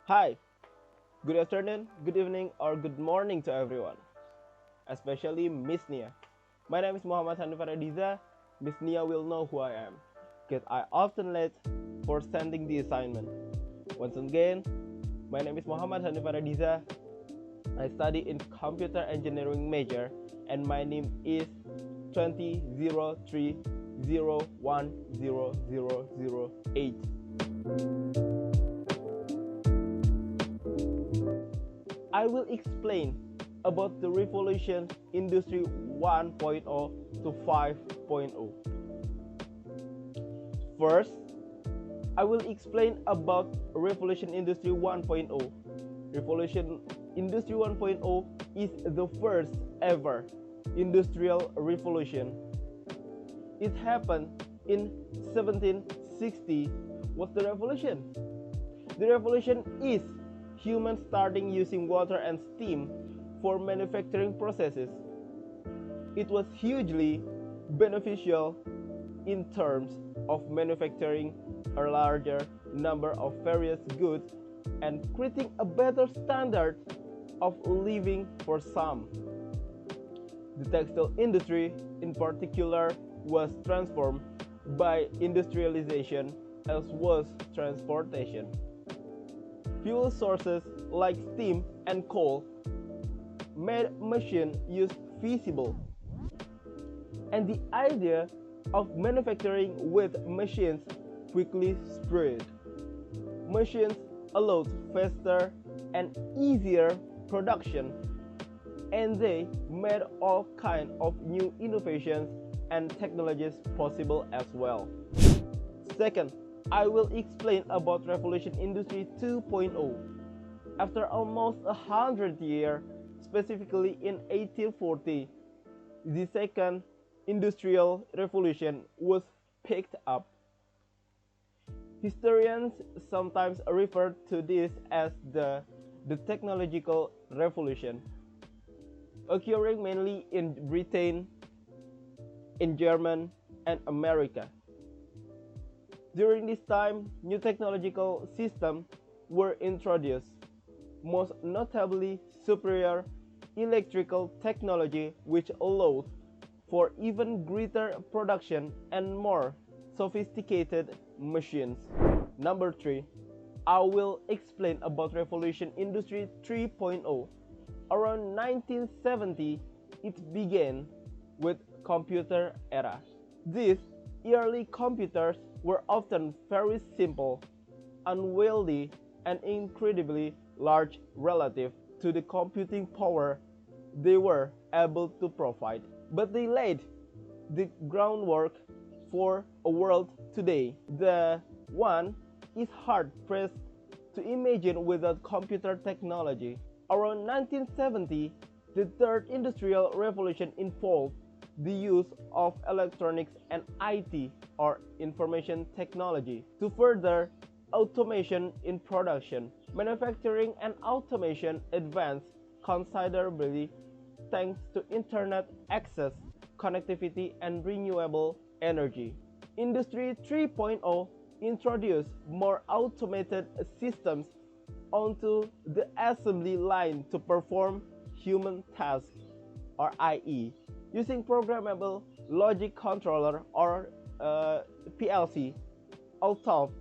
Hi, good afternoon, good evening, or good morning to everyone, especially Miss Nia. My name is Muhammad Faradiza. Miss Nia will know who I am, because I often late for sending the assignment. Once again, my name is Muhammad Faradiza. I study in computer engineering major, and my name is 2003010008. I will explain about the revolution industry 1.0 to 5.0. First, I will explain about revolution industry 1.0. Revolution industry 1.0 is the first ever industrial revolution. It happened in 1760. What's the revolution? The revolution is humans starting using water and steam for manufacturing processes. It was hugely beneficial in terms of manufacturing a larger number of various goods and creating a better standard of living for some. The textile industry, in particular, was transformed by industrialization as was transportation. Fuel sources like steam and coal made machine use feasible, and the idea of manufacturing with machines quickly spread. Machines allowed faster and easier production, and they made all kinds of new innovations and technologies possible as well. Second, I will explain about Revolution Industry 2.0. After almost 100 years, specifically in 1840, the second industrial revolution was picked up. Historians sometimes refer to this as the technological revolution, occurring mainly in Britain, in Germany, and America. During this time, new technological systems were introduced, most notably superior electrical technology, which allowed for even greater production and more sophisticated machines. Number 3, I will explain about Revolution Industry 3.0. Around 1970, it began with computer era. These early computers were often very simple, unwieldy, and incredibly large relative to the computing power they were able to provide. But they laid the groundwork for a world today. The one is hard-pressed to imagine without computer technology. Around 1970, the third industrial revolution involved the use of electronics and IT, or information technology, to further automation in production. Manufacturing and automation advanced considerably thanks to internet access, connectivity, and renewable energy. Industry 3.0 introduced more automated systems onto the assembly line to perform human tasks, or IE, using programmable logic controller, or PLC. Although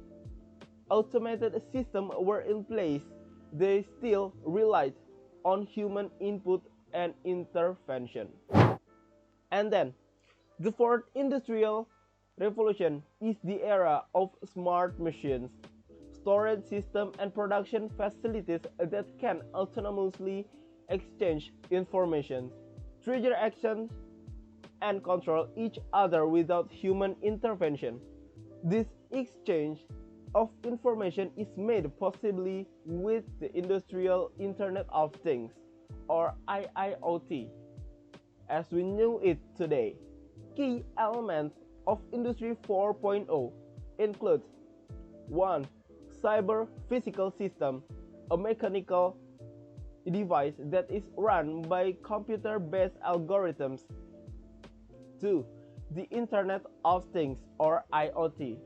automated systems were in place, they still relied on human input and intervention. And then, the fourth industrial revolution is the era of smart machines, storage systems, and production facilities that can autonomously exchange information, trigger actions, and control each other without human intervention. This exchange of information is made possible with the Industrial Internet of Things, or IIoT, as we know it today. Key elements of Industry 4.0 include 1. Cyber physical system, a mechanical device that is run by computer-based algorithms. 2. The Internet of Things, or IoT.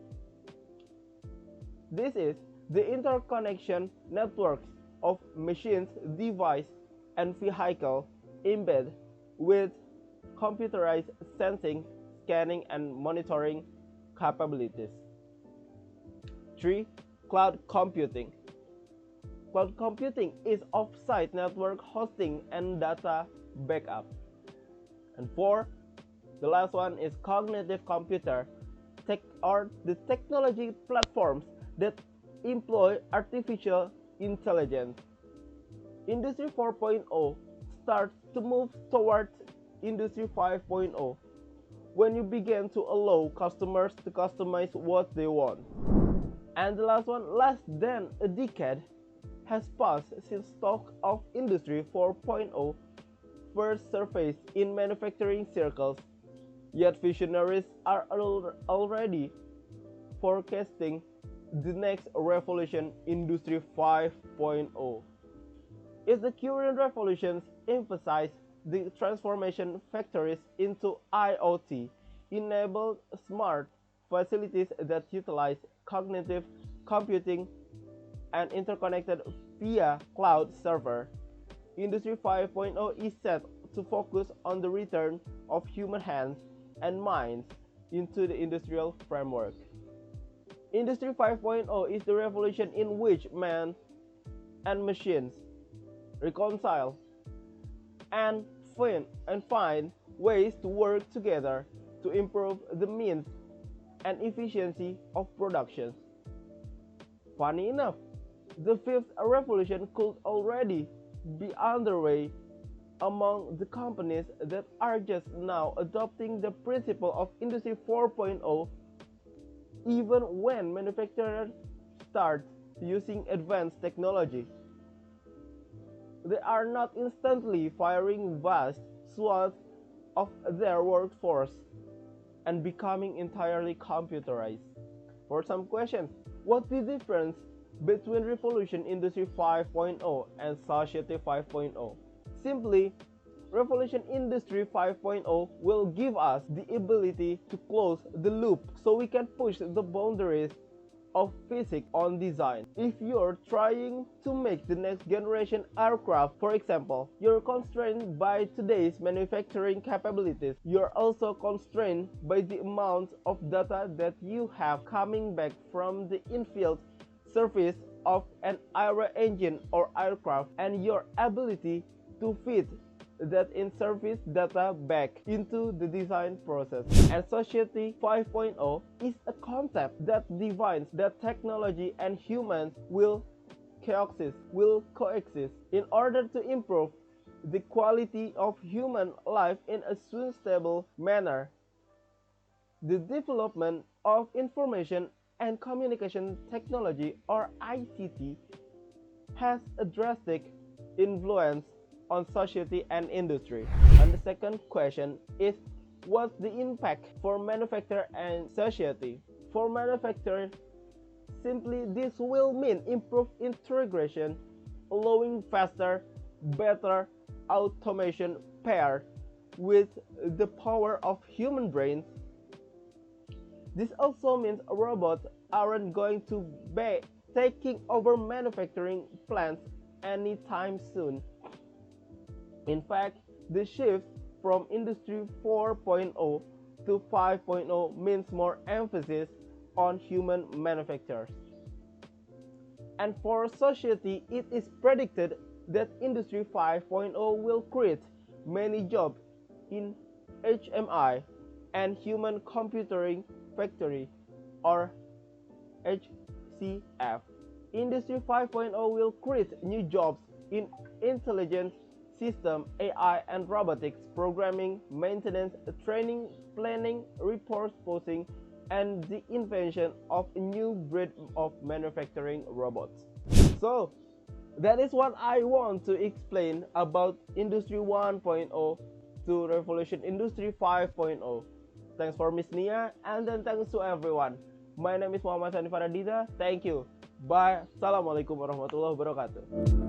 This is The interconnection networks of machines, device, and vehicle embed with computerized sensing, scanning, and monitoring capabilities. 3. Cloud computing. Cloud computing is off-site network hosting and data backup. And 4. The last one is cognitive computer, or the technology platforms that employ artificial intelligence. Industry 4.0 starts to move towards Industry 5.0 when you begin to allow customers to customize what they want. And the last one, less than a decade has passed since talk of Industry 4.0 first surfaced in manufacturing circles, yet visionaries are already forecasting the next revolution, Industry 5.0. If the current revolutions emphasize the transformation factories into IoT-enabled smart facilities that utilize cognitive computing and interconnected via cloud server, Industry 5.0 is set to focus on the return of human hands and minds into the industrial framework. Industry 5.0 is the revolution in which man and machines reconcile and find ways to work together to improve the means and efficiency of production. Funny enough, the fifth revolution could already be underway among the companies that are just now adopting the principle of Industry 4.0, even when manufacturers start using advanced technology. They are not instantly firing vast swaths of their workforce and becoming entirely computerized. For some questions, what's the difference between Revolution Industry 5.0 and Society 5.0? Simply, Revolution Industry 5.0 will give us the ability to close the loop so we can push the boundaries of physics on design. If you're trying to make the next generation aircraft, for example, you're constrained by today's manufacturing capabilities. You're also constrained by the amount of data that you have coming back from the in-field surface of an aero engine or aircraft, and your ability to fit that in-service data back into the design process. And Society 5.0 is a concept that defines that technology and humans will coexist in order to improve the quality of human life in a sustainable manner. The development of information and communication technology, or ICT, has a drastic influence on society and industry. And the second question is, what's the impact for manufacturer and society? For manufacturer, simply this will mean improved integration, allowing faster, better automation paired with the power of human brains. This also means robots aren't going to be taking over manufacturing plants anytime soon. In fact, the shift from Industry 4.0 to 5.0 means more emphasis on human manufacturers. And for society, it is predicted that Industry 5.0 will create many jobs in HMI and Human Computing Factory, or HCF. Industry 5.0 will create new jobs in intelligence system, AI and robotics, programming, maintenance, training, planning, report posting, and the invention of a new breed of manufacturing robots. So, that is what I want to explain about Industry 1.0 to Revolution Industry 5.0. Thanks for Miss Nia, and then thanks to everyone. My name is Shani Faradiza. Thank you. Bye. Assalamualaikum warahmatullahi wabarakatuh.